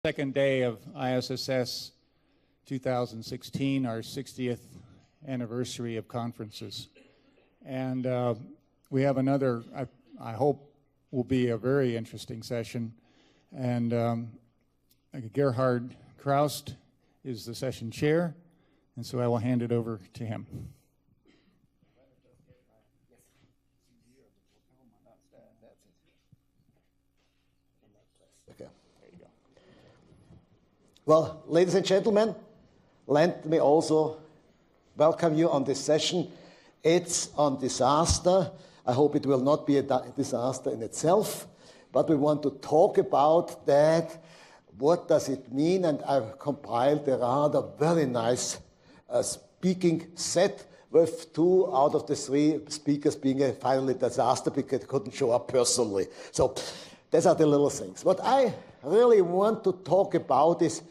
Second day of ISSS 2016, our 60th anniversary of conferences. And we have another, I hope, will be a very interesting session. And Gerhard Chroust is the session chair, and so I will hand it over to him. Well, ladies and gentlemen, let me also welcome you on this session. It's on disaster. I hope it will not be a disaster in itself, but we want to talk about that. What does it mean? And I've compiled a rather very nice speaking set with 2 out of the 3 speakers being a finally disaster because they couldn't show up personally. So these are the little things. What I really want to talk about is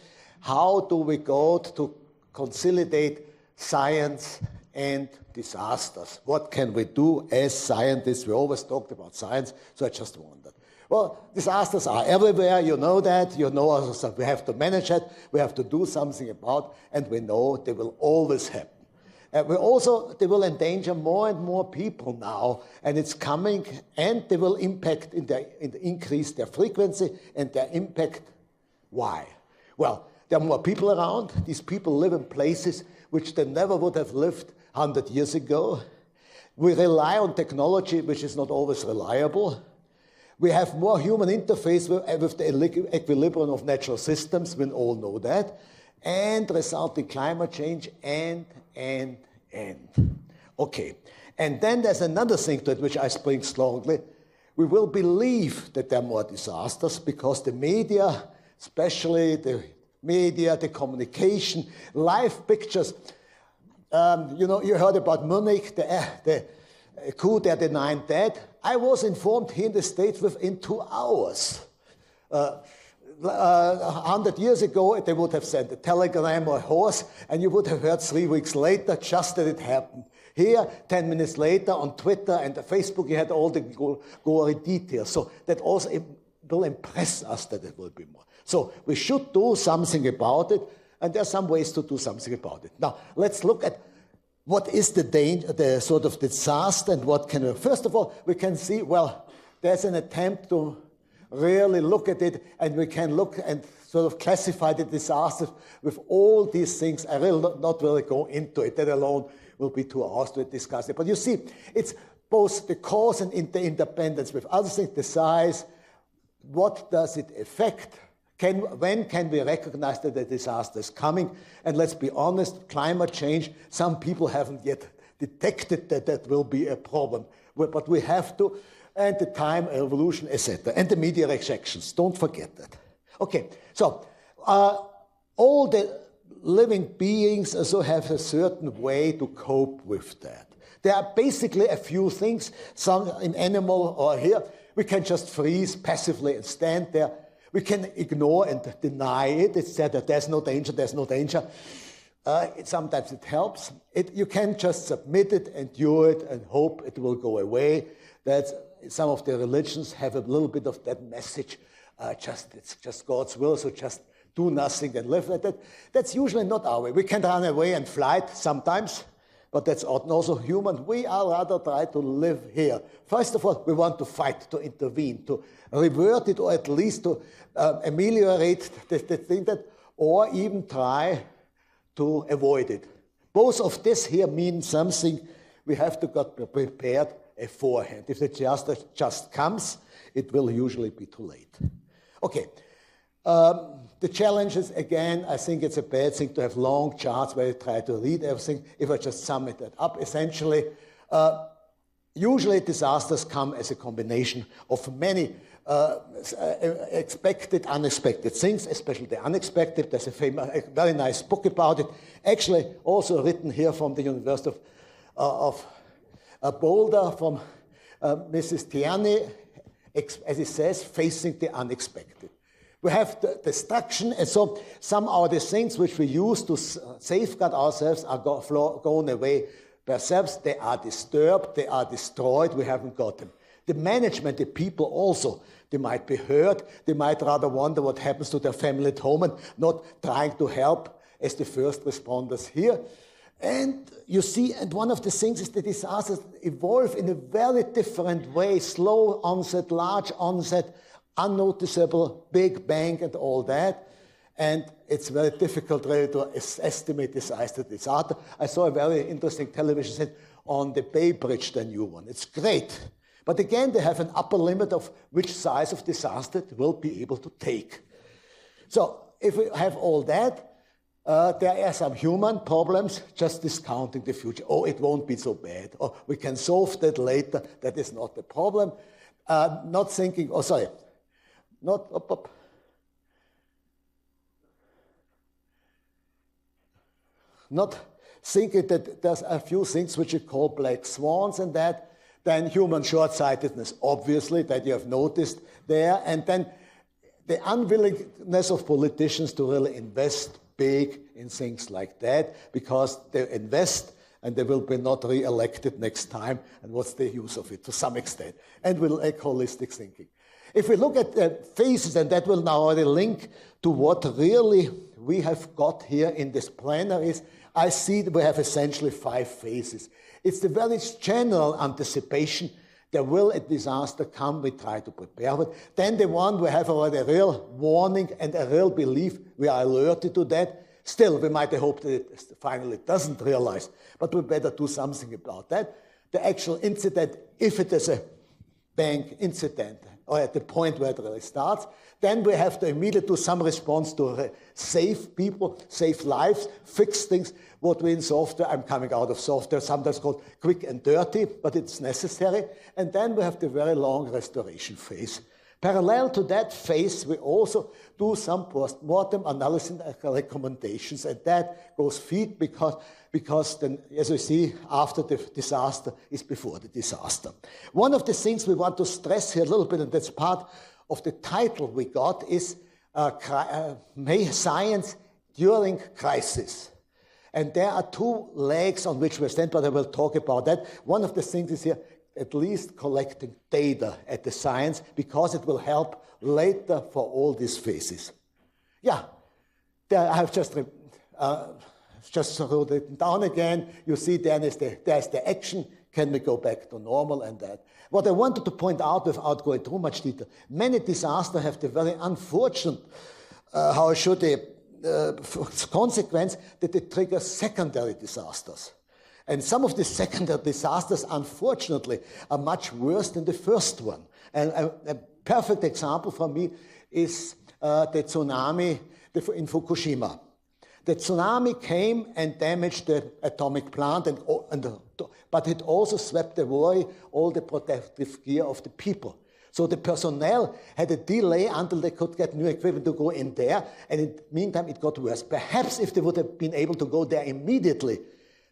how do we go to consolidate science and disasters? What can we do as scientists? We always talked about science, so I just wondered. Well, disasters are everywhere, you know that. You know also we have to manage it, we have to do something about, and we know they will always happen. They will endanger more and more people now, and it's coming, and they will impact increase their frequency and their impact. Why? Well, there are more people around. These people live in places which they never would have lived 100 years ago. We rely on technology which is not always reliable. We have more human interface with the equilibrium of natural systems, we all know that, and resulting climate change and. Okay, and then there's another thing to it which I bring strongly. We will believe that there are more disasters because the media, especially the media, the communication, live pictures. You know, you heard about Munich, the coup there, the 9 dead. I was informed here in the States within 2 hours. 100 years ago, they would have sent a telegram or a horse, and you would have heard 3 weeks later just that it happened. Here, 10 minutes later, on Twitter and Facebook, you had all the gory details. So that also will impress us that it will be more. So we should do something about it, and there are some ways to do something about it. Now, let's look at what is the danger, the sort of disaster, and what can we... First of all, we can see, well, there's an attempt to really look at it, and we can look and sort of classify the disasters with all these things. I will not really go into it. That alone will be 2 hours to discuss it. But you see, it's both the cause and the interdependence with other things, the size. What does it affect? When can we recognize that the disaster is coming? And let's be honest, climate change, some people haven't yet detected that that will be a problem. But we have to, and the time, evolution, etc., and the media rejections. Don't forget that. Okay, so all the living beings also have a certain way to cope with that. There are basically a few things, some in animal or here. We can just freeze passively and stand there. We can ignore and deny it. It's said that there's no danger, there's no danger. Sometimes it helps. You can just submit it, endure it, and hope it will go away. That's, some of the religions have a little bit of that message. It's just God's will, so just do nothing and live like that. That's usually not our way. We can run away and flight sometimes, but that's also human. We are rather try to live here. First of all, we want to fight, to intervene, to revert it, or at least to ameliorate the thing that, or even try to avoid it. Both of this here mean something. We have to get prepared beforehand. If the disaster just comes, it will usually be too late. Okay. The challenges, again, I think it's a bad thing to have long charts where you try to read everything. If I just sum it up, essentially, usually disasters come as a combination of many expected, unexpected things, especially the unexpected. There's a very nice book about it, actually also written here from the University of Boulder, from Mrs. Tierney, as it says, Facing the Unexpected. We have the destruction, and so some of the things which we use to safeguard ourselves are gone away themselves. They are disturbed, they are destroyed, we haven't got them. The management, the people also, They might be hurt. They might rather wonder what happens to their family at home and not trying to help as the first responders here. And you see, and one of the things is the disasters evolve in a very different way. Slow onset, large onset, unnoticeable, big bang and all that. And it's very difficult really to estimate the size of the disaster. I saw a very interesting television set on the Bay Bridge, the new one. It's great. But again, they have an upper limit of which size of disaster it will be able to take. So if we have all that, there are some human problems, just discounting the future. Oh, it won't be so bad. Or we can solve that later. That is not the problem. Not thinking, oh, sorry. Not thinking that there's a few things which you call black swans and that. Then human short-sightedness, obviously, that you have noticed there. And then the unwillingness of politicians to really invest big in things like that, because they invest and they will be not re-elected next time, and what's the use of it to some extent, and we'll lack holistic thinking. If we look at the phases, and that will now already link to what really we have got here in this planner is, I see that we have essentially 5 phases. It's the very general anticipation. There will a disaster come, we try to prepare for it. Then the one we have already a real warning and a real belief, we are alerted to that. Still, we might hope that it finally doesn't realize, but we better do something about that. The actual incident, if it is a bank incident, or at the point where it really starts, then we have to immediately do some response to save people, save lives, fix things. What we in software, I'm coming out of software, sometimes called quick and dirty, but it's necessary. And then we have the very long restoration phase. Parallel to that phase, we also do some post-mortem analysis and recommendations, and that goes feed because then, as we see, after the disaster is before the disaster. One of the things we want to stress here a little bit, and that's part of the title we got, is science during crisis. And there are 2 legs on which we stand, but I will talk about that. One of the things is here, at least collecting data at the science, because it will help later for all these phases. Yeah, there I have just wrote it down again. You see there's the action. Can we go back to normal and that? What I wanted to point out without going too much detail, many disasters have the very unfortunate, consequence that they trigger secondary disasters. And some of the secondary disasters, unfortunately, are much worse than the first one. And a perfect example for me is the tsunami in Fukushima. The tsunami came and damaged the atomic plant, but it also swept away all the protective gear of the people. So the personnel had a delay until they could get new equipment to go in there, and in the meantime it got worse. Perhaps if they would have been able to go there immediately,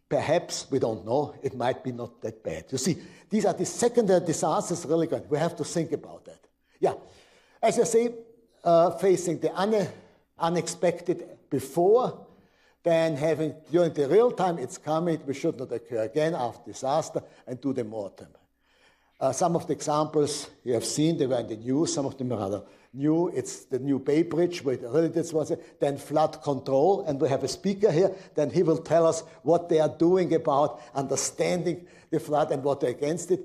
perhaps, we don't know, it might be not that bad. You see, these are the secondary disasters really good. We have to think about that. Yeah, as I say, facing the unexpected before, then having during the real time it's coming, we should not occur again after disaster, and do the mortem. Some of the examples you have seen, they were in the news, some of them are rather new. It's the new Bay Bridge, where really this was it. Then flood control, and we have a speaker here, then he will tell us what they are doing about understanding the flood and what they're against it.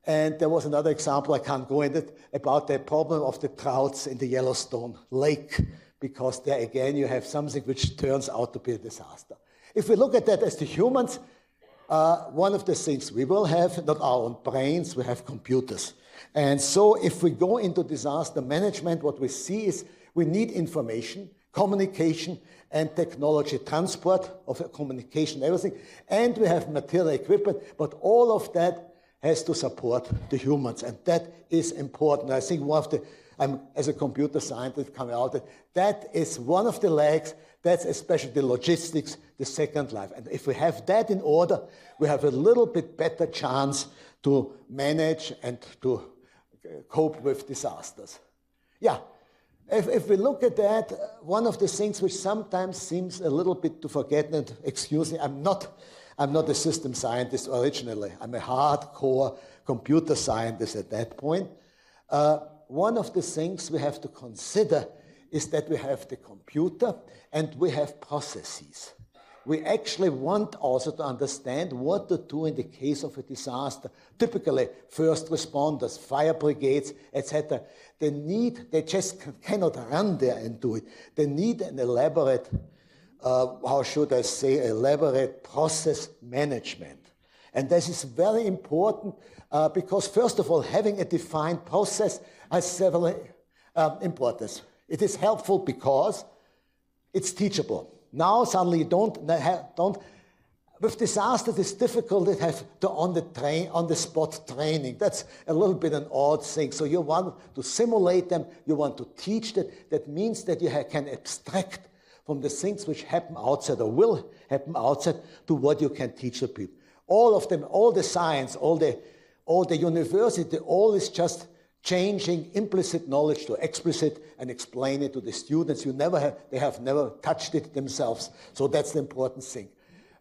And there was another example, I can't go into it, about the problem of the trouts in the Yellowstone Lake, because there again you have something which turns out to be a disaster. If we look at that as the humans, one of the things we will have, not our own brains, we have computers. And so if we go into disaster management, what we see is we need information, communication, and technology, transport of communication, everything. And we have material equipment, but all of that has to support the humans, and that is important. I think one of the, as a computer scientist coming out, that is one of the legs. That's especially the logistics, the second life. And if we have that in order, we have a little bit better chance to manage and to cope with disasters. Yeah, if we look at that, one of the things which sometimes seems a little bit to forget, and excuse me, I'm not a system scientist originally. I'm a hardcore computer scientist at that point. one of the things we have to consider is that we have the computer and we have processes. We actually want also to understand what to do in the case of a disaster. Typically, first responders, fire brigades, etc. They just cannot run there and do it. They need an elaborate, elaborate process management. And this is very important because, first of all, having a defined process has several importance. It is helpful because it's teachable. Now suddenly you don't with disasters it's difficult to have on the spot training. That's a little bit an odd thing. So you want to simulate them, you want to teach them. That means that you can abstract from the things which happen outside or will happen outside to what you can teach the people. All of them, all the science, all the university, all is just changing implicit knowledge to explicit and explain it to the students. They have never touched it themselves. So that's the important thing.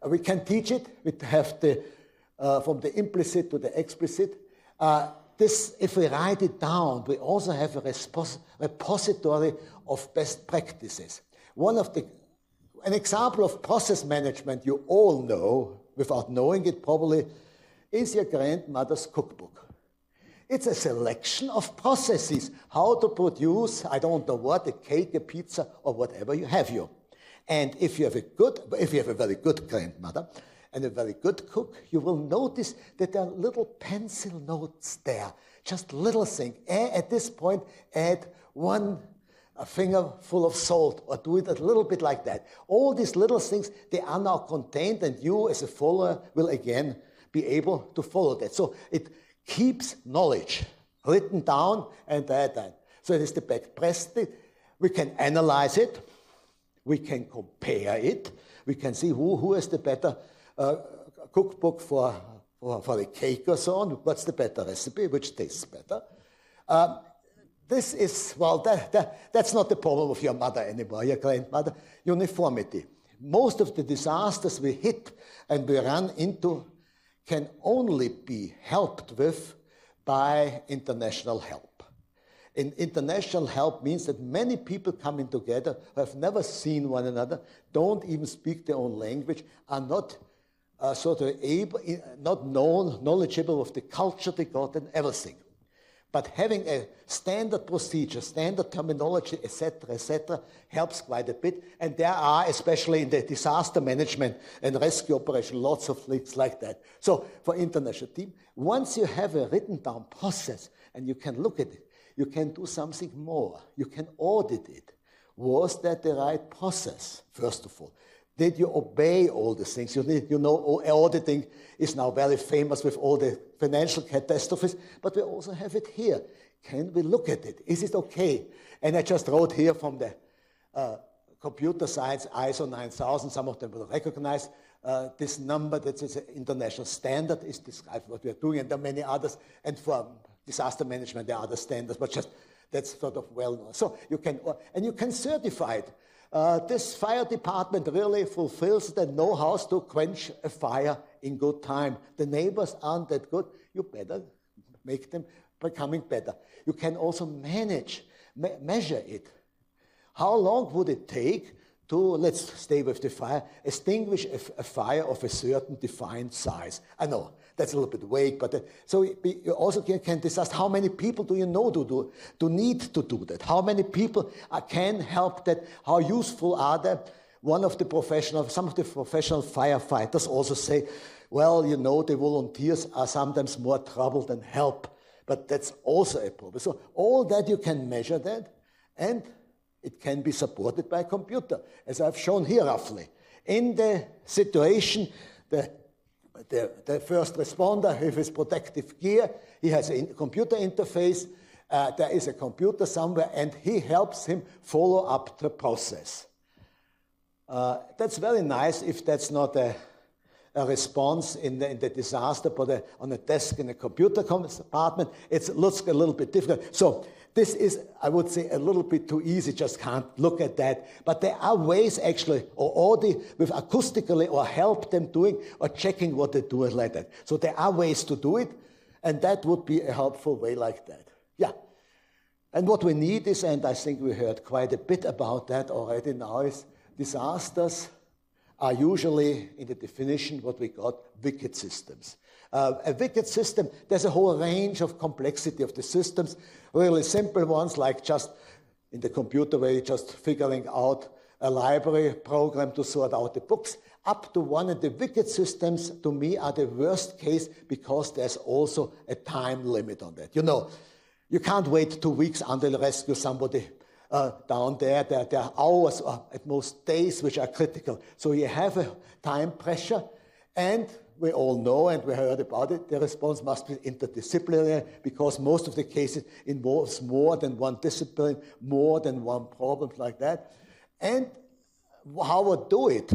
We can teach it. We have from the implicit to the explicit. If we write it down, we also have a repository of best practices. An example of process management you all know, without knowing it probably, is your grandmother's cookbook. It's a selection of processes, how to produce, I don't know what, a cake, a pizza, or whatever you have here. And if you have a very good grandmother and a very good cook, you will notice that there are little pencil notes there, just little things. At this point, add a finger full of salt, or do it a little bit like that. All these little things, they are now contained, and you as a follower will again be able to follow that. So it keeps knowledge written down and that. So it is the back pressed. We can analyze it. We can compare it. We can see who has the better cookbook for the cake or so on. What's the better recipe? Which tastes better? That's not the problem of your mother anymore, your grandmother. Uniformity. Most of the disasters we hit and we run into can only be helped with by international help. International help means that many people coming together who have never seen one another, don't even speak their own language, are not knowledgeable of the culture they got and everything. But having a standard procedure, standard terminology, etc., helps quite a bit. And there are, especially in the disaster management and rescue operation, lots of links like that. So for international team, once you have a written down process and you can look at it, you can do something more. You can audit it. Was that the right process, first of all? Did you obey all the things? Auditing is now very famous with all the financial catastrophes, but we also have it here. Can we look at it? Is it okay? And I just wrote here from the computer science ISO 9000, some of them will recognize this number, that is an international standard, is described what we are doing, and there are many others, and for disaster management there are other standards, but just that's sort of well known. So you can certify it. This fire department really fulfills the know-how to quench a fire in good time. The neighbors aren't that good. You better make them becoming better. You can also measure it. How long would it take to, let's stay with the fire, extinguish a fire of a certain defined size? I know that's a little bit vague, but so you also can discuss how many people do you know to need to do that? How many people can help that? How useful are they? Some of the professional firefighters also say, well, the volunteers are sometimes more trouble than help, but that's also a problem. So all that you can measure that, and it can be supported by a computer, as I've shown here roughly. In the situation, the first responder with his protective gear, he has a computer interface, there is a computer somewhere, and he helps him follow up the process. That's very nice if that's not a response in the disaster, but on a desk in a computer compartment, it looks a little bit different. So this is, I would say, a little bit too easy, just can't look at that. But there are ways actually, with acoustically, or help them doing, or checking what they do like that. So there are ways to do it, and that would be a helpful way like that. Yeah. And what we need is, and I think we heard quite a bit about that already now, is disasters are usually, in the definition, what we got wicked systems. A wicked system, there's a whole range of complexity of the systems, really simple ones like just in the computer way, just figuring out a library program to sort out the books, up to one of the wicked systems, to me, are the worst case because there's also a time limit on that. You know, you can't wait 2 weeks until you rescue somebody down there. There are hours, or at most days, which are critical. So you have a time pressure, and we all know, and we heard about it, the response must be interdisciplinary because most of the cases involves more than one discipline, more than one problem like that. And how we do it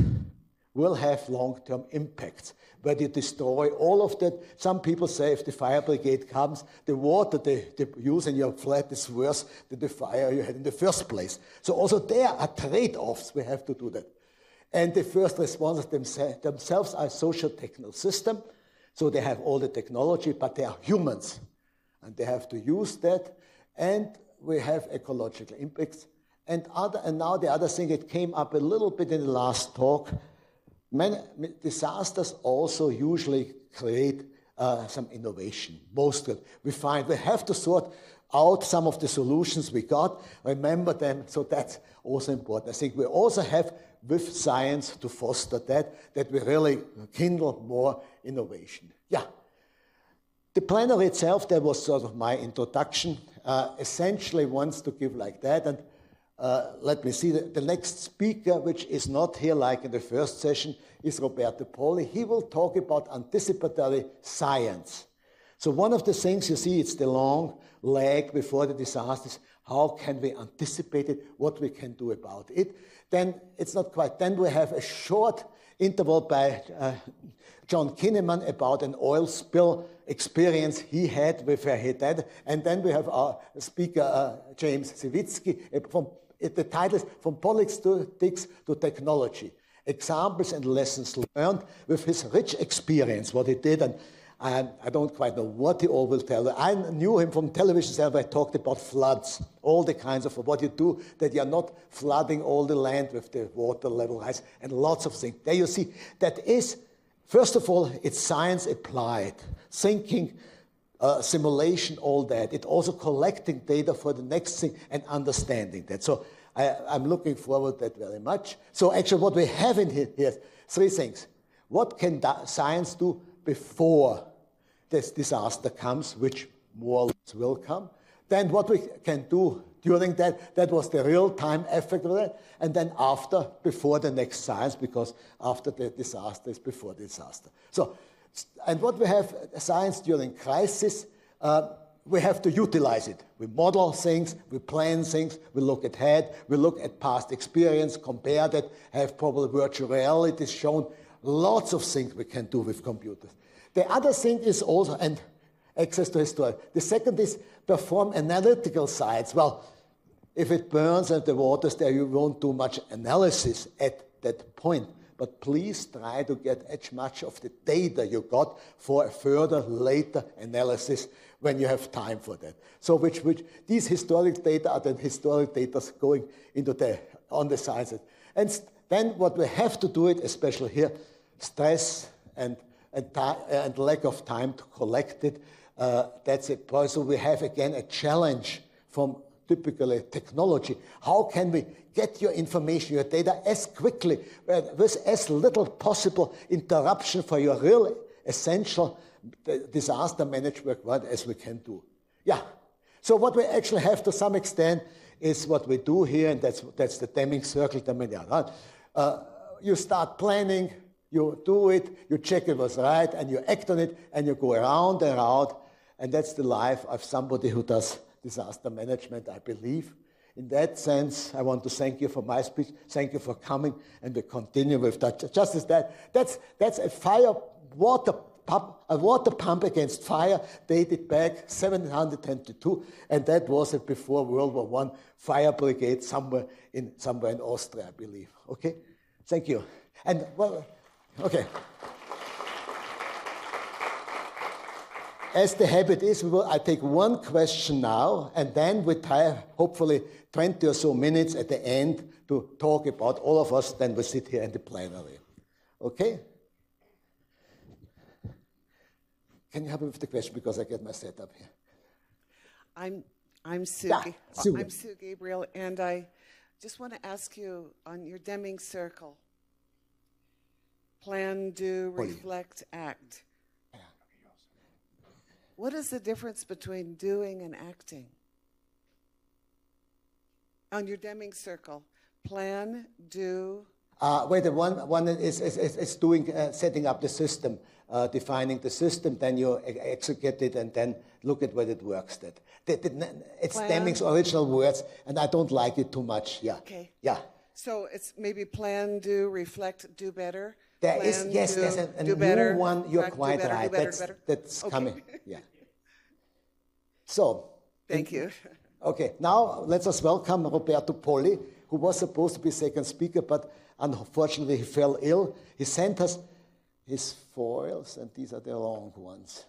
will have long-term impacts, where you destroy all of that. Some people say if the fire brigade comes, the water they use in your flat is worse than the fire you had in the first place. So also there are trade-offs. We have to do that. And the first responders themselves are a socio-technical system, so they have all the technology, but they are humans, and they have to use that. And we have ecological impacts. And now the other thing, it came up a little bit in the last talk. Many disasters also usually create some innovation. Most of it. We find we have to sort out some of the solutions we got, remember them, so that's also important. I think we also have with science to foster that we really kindle more innovation. Yeah. The plenary itself, that was sort of my introduction, essentially wants to give like that. And let me see, the next speaker, which is not here like in the first session, is Roberto Poli. He will talk about anticipatory science. So one of the things you see, it's the long lag before the disasters. How can we anticipate it? What we can do about it? Then it's not quite. Then we have a short interval by John Kinneman about an oil spill experience he had with where he died. And then we have our speaker, James Sawicki, the title is From Politics to Technology, Examples and Lessons Learned, with his rich experience, what he did. And I don't quite know what he all will tell. I knew him from television where I talked about floods, all the kinds of what you do, that you're not flooding all the land with the water level rise, and lots of things. There you see, that is, first of all, it's science applied, thinking, simulation, all that. It's also collecting data for the next thing and understanding that. So I'm looking forward to that very much. So actually what we have in here is 3 things. What can science do before this disaster comes, which more or less will come? Then what we can do during that was the real-time effect of that, and then after, before the next science, because after the disaster is before the disaster. So, and what we have, science during crisis, we have to utilize it. We model things, we plan things, we look ahead, we look at past experience, compare that, have probably virtual reality shown, lots of things we can do with computers. The other thing is also, and access to history. The second is perform analytical science. Well, if it burns and the water's there, you won't do much analysis at that point. But please try to get as much of the data you got for a further later analysis when you have time for that. So which these historic data are the historic data going into on the sciences. And then what we have to do it, especially here, stress and lack of time to collect it. That's it. So we have again a challenge from typically technology. How can we get your information, your data as quickly, with as little possible interruption for your real essential disaster management work as we can do? Yeah. So what we actually have to some extent is what we do here, and that's the Deming circle. You start planning, you do it, you check it was right, and you act on it, and you go around and around, and that's the life of somebody who does disaster management, I believe. In that sense, I want to thank you for my speech. Thank you for coming, and we continue with that. Just as that's a water pump against fire dated back 1722, and that was it before World War I fire brigade somewhere in Austria, I believe. Okay, thank you. And well, okay. as the habit is, I take one question now, and then we have hopefully 20 or so minutes at the end to talk about all of us, then we sit here in the plenary. Okay? Can you help me with the question, because I get my setup here? I'm Sue. Yeah, Sue. I'm Sue Gabriel, and I just want to ask you on your Deming circle: plan, do, reflect, act. What is the difference between doing and acting? On your Deming circle, plan, do. Wait, one is doing, setting up the system, defining the system, then you execute it, and then look at whether it works. It's Deming's original words, and I don't like it too much. Yeah. Okay. Yeah. So it's maybe plan, do, reflect, do better. There plan, is, yes, do, there's a do new better, one. You're reflect, quite do better, right. do better, That's okay. coming. Yeah. So. Thank you. Okay, now let us welcome Roberto Polli, who was supposed to be second speaker, but unfortunately he fell ill. He sent us his foils, and these are the long ones.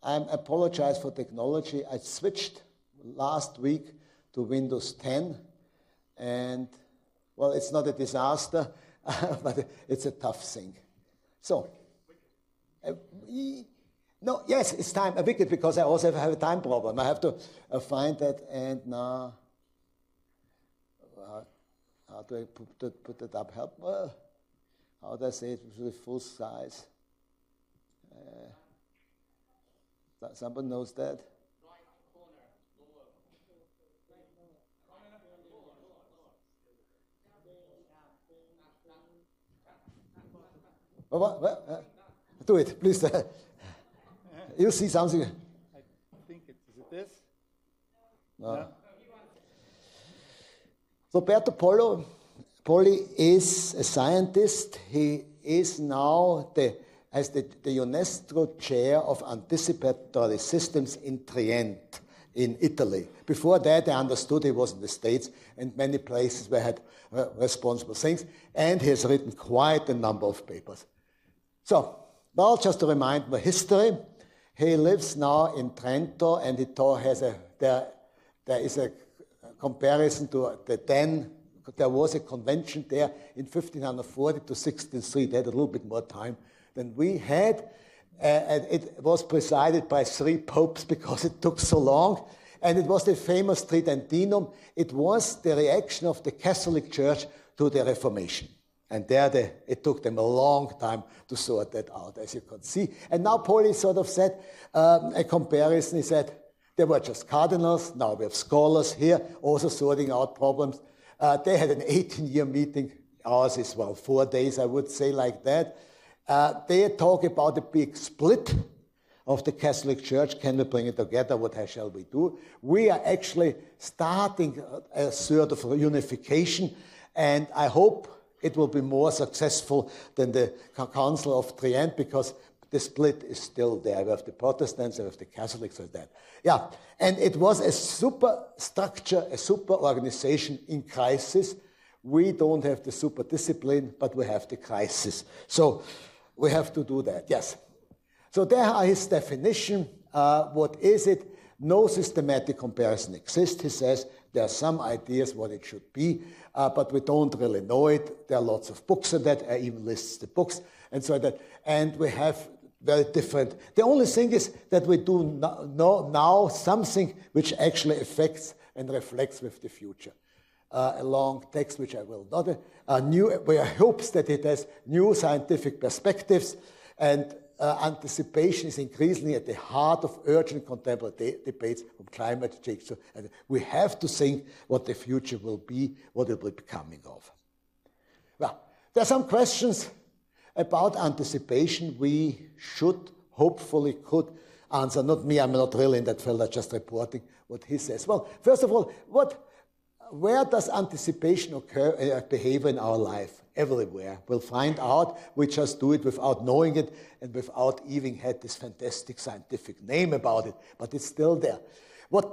I apologize for technology. I switched last week to Windows 10, and, well, it's not a disaster, but it's a tough thing. So, no, yes, it's time, a wicked, because I also have a time problem. I have to find that, and now, how do I put it up? Help, how do I say it with full size? Somebody knows that? Do it, please. You see something? I think is it this? No. Roberto Polli is a scientist. He is now the UNESCO chair of anticipatory systems in Trient in Italy. Before that, I understood he was in the States and many places where he had responsible things, and he has written quite a number of papers. So, well, just to remind my history, he lives now in Trento, and there is a comparison to the then. There was a convention there in 1540 to 1603. They had a little bit more time than we had. And it was presided by 3 popes because it took so long. And it was the famous Tridentinum. It was the reaction of the Catholic Church to the Reformation. And there it took them a long time to sort that out, as you can see. And now Polli sort of said a comparison. He said, there were just cardinals. Now we have scholars here also sorting out problems. They had an 18-year meeting. Ours is, well, 4 days, I would say, like that. They talk about a big split of the Catholic Church. Can we bring it together? What shall we do? We are actually starting a sort of unification, and I hope it will be more successful than the Council of Trient, because the split is still there. We have the Protestants, we have the Catholics, and that. Yeah, and it was a super structure, a super organization in crisis. We don't have the super discipline, but we have the crisis. So we have to do that, yes. So there are his definition. What is it? No systematic comparison exists, he says. There are some ideas what it should be, but we don't really know it. There are lots of books on that. I even lists the books and so that. And we have very different. The only thing is that we do know now something which actually affects and reflects with the future. A long text which I will not. We hopes that it has new scientific perspectives, and anticipation is increasingly at the heart of urgent contemporary debates on climate change. So, we have to think what the future will be, what it will be becoming of. Well, there are some questions about anticipation we should, hopefully could answer. Not me, I'm not really in that field, I'm just reporting what he says. Well, first of all, where does anticipation occur, behavior in our life? Everywhere. We'll find out. We just do it without knowing it and without even had this fantastic scientific name about it, but it's still there.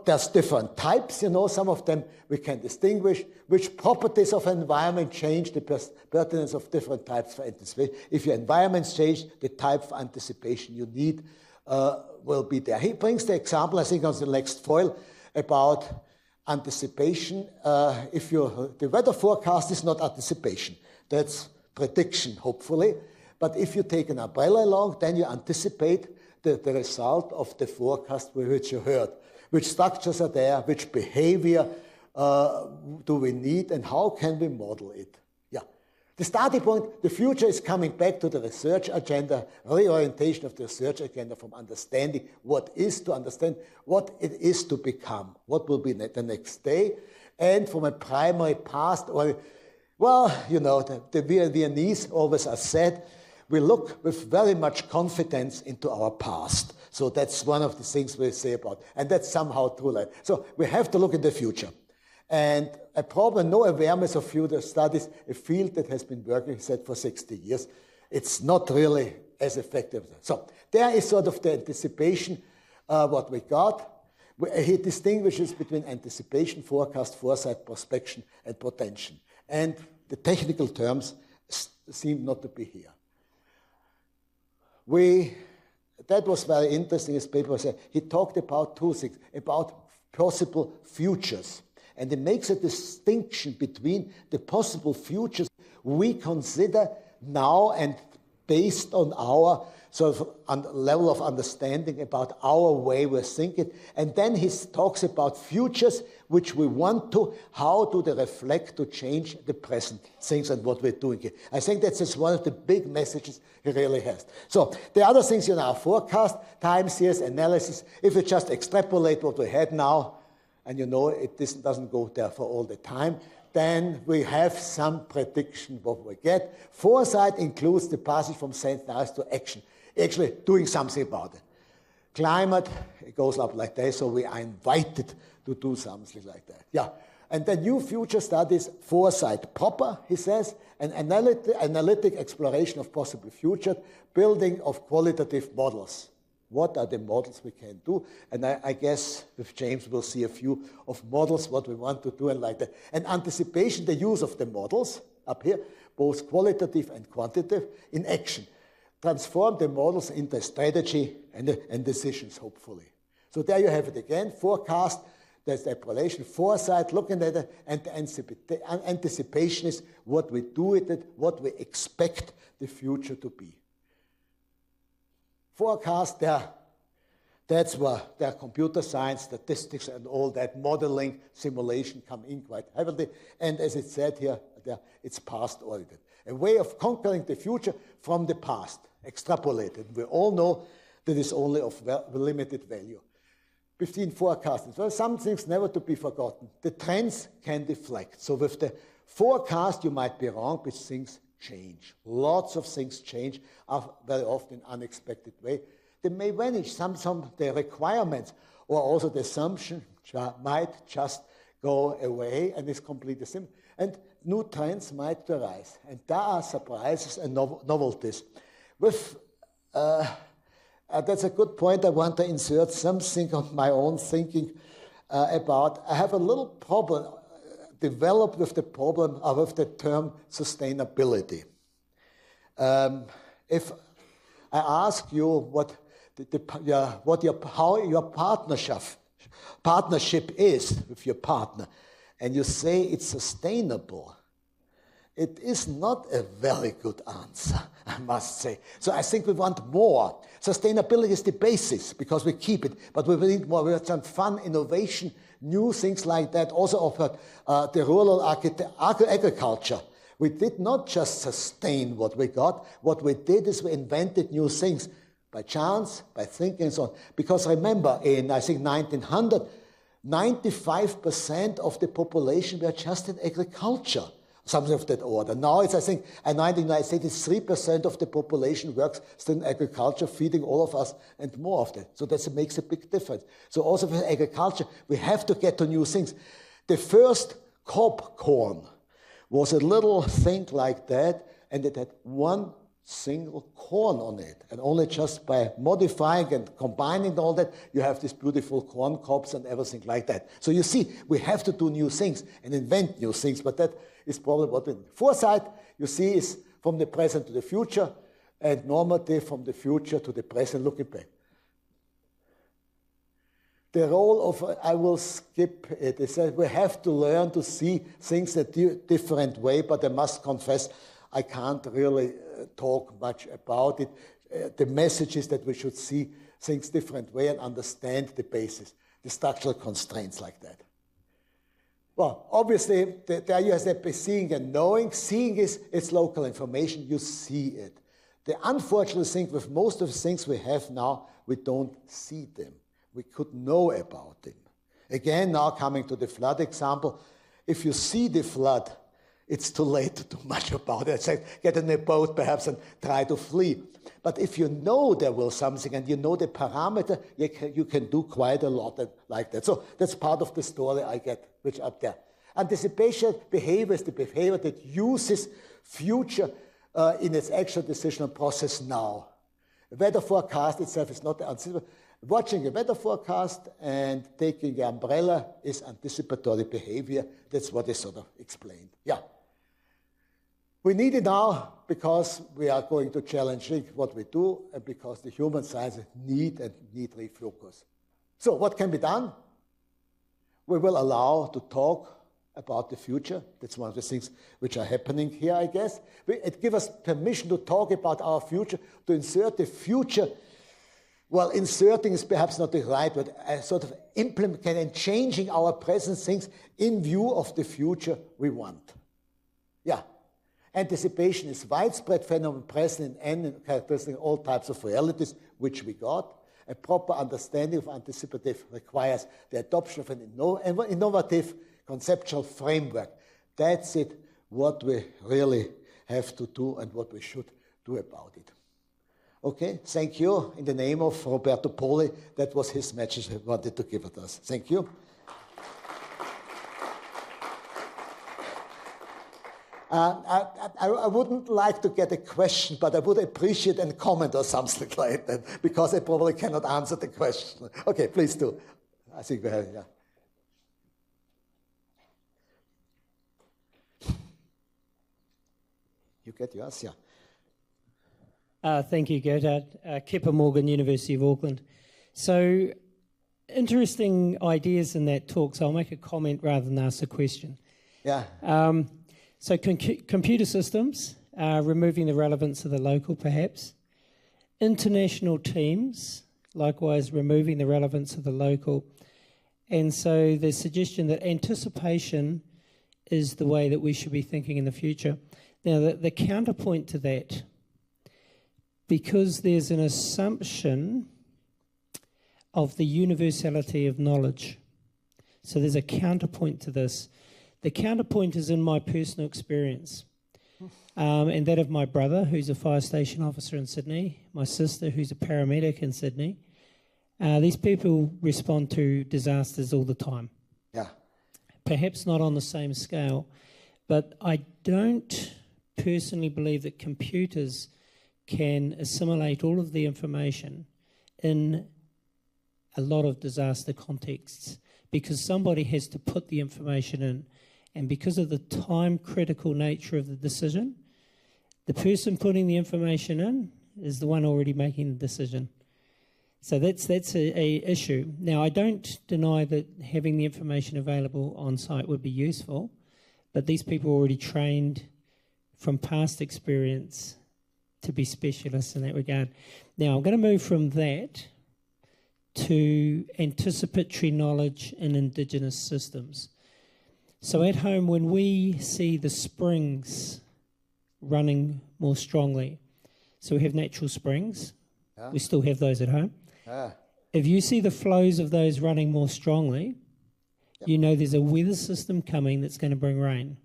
There's different types, some of them we can distinguish. Which properties of an environment change the pertinence of different types for anticipation. If your environments change, the type of anticipation you need will be there. He brings the example, I think, on the next foil about anticipation. The weather forecast is not anticipation. That's prediction, hopefully. But if you take an umbrella along, then you anticipate the result of the forecast which you heard. Which structures are there, which behavior do we need, and how can we model it? Yeah. The starting point, the future is coming back to the research agenda, reorientation of the research agenda from understanding what is to understand what it is to become, what will be the next day, and from a primary past, or, well, you know, the Viennese always are said, we look with very much confidence into our past. So that's one of the things we say about, and that's somehow true. So we have to look in the future. And a problem, no awareness of future studies, a field that has been working, he said, for 60 years. It's not really as effective. So there is sort of the anticipation, what we got. He distinguishes between anticipation, forecast, foresight, prospection, and potential. And the technical terms seem not to be here. That was very interesting, his paper said. He talked about two things, about possible futures. And he makes a distinction between the possible futures we consider now and based on our sort of level of understanding about our way we're thinking. And then he talks about futures which we want to, how do they reflect to change the present things and what we're doing here. I think that's just one of the big messages he really has. So the other things, you know, are forecast, time series, analysis. If you just extrapolate what we had now, and you know this doesn't go there for all the time, then we have some prediction what we get. Foresight includes the passage from science to action, actually doing something about it. Climate, it goes up like that, so we are invited to do something like that. Yeah, and the new future studies, foresight proper, he says, an analytic exploration of possible future, building of qualitative models. What are the models we can do? And I guess with James we'll see a few of models, what we want to do and like that. And anticipation, the use of the models up here, both qualitative and quantitative, in action. Transform the models into strategy and decisions, hopefully. So there you have it again, forecast, there's the correlation, foresight, looking at it, and anticipation is what we do with it, what we expect the future to be. Forecast, that's where their computer science, statistics, and all that modeling, simulation come in quite heavily. And as it said here, it's past-oriented. A way of conquering the future from the past, extrapolated. We all know that is only of limited value. 15 forecasting. So some things never to be forgotten. The trends can deflect. So with the forecast, you might be wrong, but things change. Lots of things change, are very often in unexpected way. They may vanish. Some the requirements or also the assumption might just go away and is completely simple. And new trends might arise. And there are surprises and novelties. With that's a good point. I want to insert something on my own thinking about. I have a little problem developed with the problem with the term sustainability. If I ask you how your partnership is with your partner, and you say it's sustainable, it is not a very good answer, I must say. So I think we want more. Sustainability is the basis because we keep it, but we need more. We want some fun, innovation, new things like that. Also offered the rural agriculture. We did not just sustain what we got. What we did is we invented new things by chance, by thinking and so on. Because remember, in I think 1900, 95% of the population were just in agriculture. Something of that order. Now it's, I think, in the United States, it's 3% of the population works still in agriculture, feeding all of us and more of that. So that makes a big difference. So also for agriculture, we have to get to new things. The first cob corn was a little thing like that, and it had one single corn on it. And only just by modifying and combining all that, you have these beautiful corn cobs and everything like that. So you see, we have to do new things and invent new things, but that is probably what we need. Foresight, you see, is from the present to the future, and normative from the future to the present, looking back. The role of, I will skip it, is that we have to learn to see things a different way, but I must confess, I can't really talk much about it. The message is that we should see things different way and understand the basis, the structural constraints like that. Well, obviously, there you have seeing and knowing. Seeing is it's local information, you see it. The unfortunate thing with most of the things we have now, we don't see them. We could know about them. Again, now coming to the flood example, if you see the flood, it's too late to do much about it. Say, get in a boat perhaps and try to flee. But if you know there will something and you know the parameter, you can do quite a lot like that. So that's part of the story I get, which up there. Anticipation behavior is the behavior that uses future in its actual decisional process now. The weather forecast itself is not anticipatory. Watching a weather forecast and taking the umbrella is anticipatory behavior. That's what is sort of explained. Yeah. We need it now because we are going to challenge what we do and because the human sciences need refocus. So what can be done? We will allow to talk about the future. That's one of the things which are happening here, I guess. It gives us permission to talk about our future, to insert the future. Well, inserting is perhaps not the right word, sort of implementing and changing our present things in view of the future we want. Yeah. Anticipation is widespread phenomenon present in and characteristic all types of realities, which we got. A proper understanding of anticipative requires the adoption of an innovative conceptual framework. That's it, what we really have to do and what we should do about it. Okay, thank you. In the name of Roberto Poli, that was his message he wanted to give us. Thank you. I wouldn't like to get a question, but I would appreciate a comment or something like that, because I probably cannot answer the question. Okay, please do. I think we have, yeah. You get yours, yeah. Thank you, Gerhard. Kipper Morgan, University of Auckland. So, interesting ideas in that talk, so I'll make a comment rather than ask a question. Yeah. So computer systems, removing the relevance of the local perhaps. International teams, likewise removing the relevance of the local. And so the suggestion that anticipation is the way that we should be thinking in the future. Now the counterpoint to that, because there's an assumption of the universality of knowledge. So there's a counterpoint to this. The counterpoint is in my personal experience, and that of my brother, who's a fire station officer in Sydney, my sister, who's a paramedic in Sydney. These people respond to disasters all the time. Yeah. Perhaps not on the same scale, but I don't personally believe that computers can assimilate all of the information in a lot of disaster contexts, because somebody has to put the information in. And because of the time-critical nature of the decision, the person putting the information in is the one already making the decision. So that's a issue. Now, I don't deny that having the information available on site would be useful, but these people are already trained from past experience to be specialists in that regard. Now, I'm going to move from that to anticipatory knowledge in indigenous systems. So at home, when we see the springs running more strongly, so we have natural springs, we still have those at home. If you see the flows of those running more strongly, you know there's a weather system coming that's going to bring rain.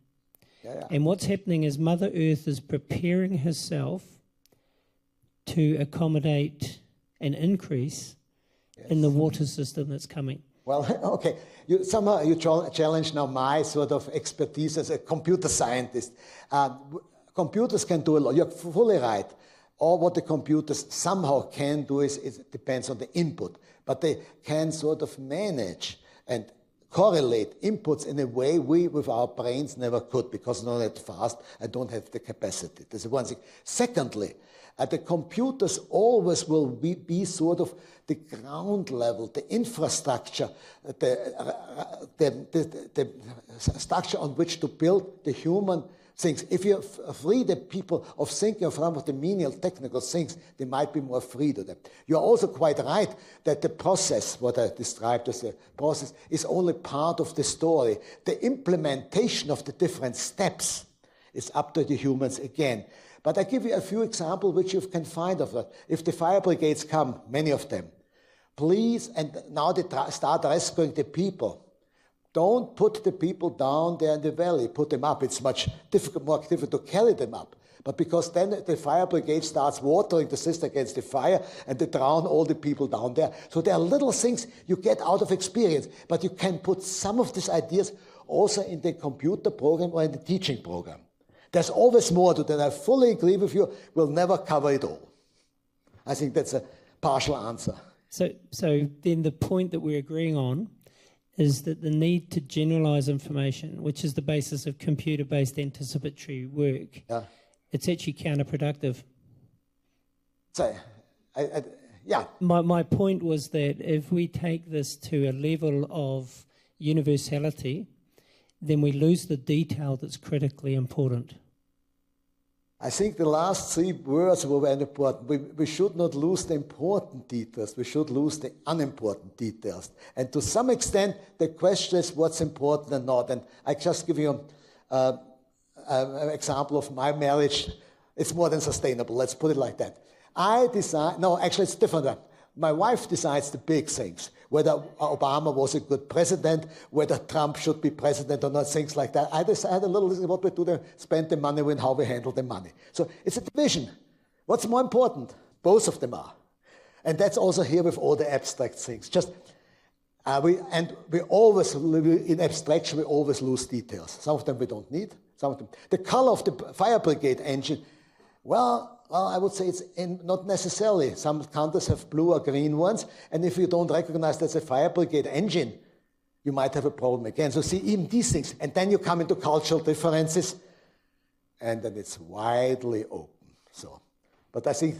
And what's happening is Mother Earth is preparing herself to accommodate an increase in the water system that's coming. Well, okay. Somehow you challenge now my sort of expertise as a computer scientist. Computers can do a lot. You're fully right. All what the computers somehow can do is it depends on the input, but they can sort of manage and correlate inputs in a way we with our brains never could, because not that fast, I don't have the capacity. That's one thing. Secondly, the computers always will be sort of the ground level, the infrastructure, the structure on which to build the human things. If you free the people of thinking from the menial technical things, they might be more free to them. You're also quite right that the process, what I described as a process, is only part of the story. The implementation of the different steps is up to the humans again. But I give you a few examples which you can find of that. If the fire brigades come, many of them, please, and now they start rescuing the people. Don't put the people down there in the valley, put them up. It's much more difficult to carry them up. But because then the fire brigade starts watering the cistern against the fire and they drown all the people down there. So there are little things you get out of experience, but you can put some of these ideas also in the computer program or in the teaching program. There's always more to that. I fully agree with you. We'll never cover it all. I think that's a partial answer. So then the point that we're agreeing on is that the need to generalize information, which is the basis of computer-based anticipatory work, it's actually counterproductive. So, yeah. My point was that if we take this to a level of universality, then we lose the detail that's critically important. I think the last three words were very important. We should not lose the important details. We should lose the unimportant details. And to some extent, the question is what's important and not. And I just give you an example of my marriage. It's more than sustainable. Let's put it like that. Actually, it's different. My wife decides the big things, whether Obama was a good president, whether Trump should be president or not, things like that. I decide a little bit what we do there, spend the money and how we handle the money. So it's a division. What's more important? Both of them are. And that's also here with all the abstract things. We always, in abstraction, we always lose details. Some of them we don't need, some of them. The color of the fire brigade engine, well, I would say it's not necessarily. Some countries have blue or green ones, and if you don't recognize that's a fire brigade engine, you might have a problem again. So see, even these things, and then you come into cultural differences, and then it's widely open. So, but I think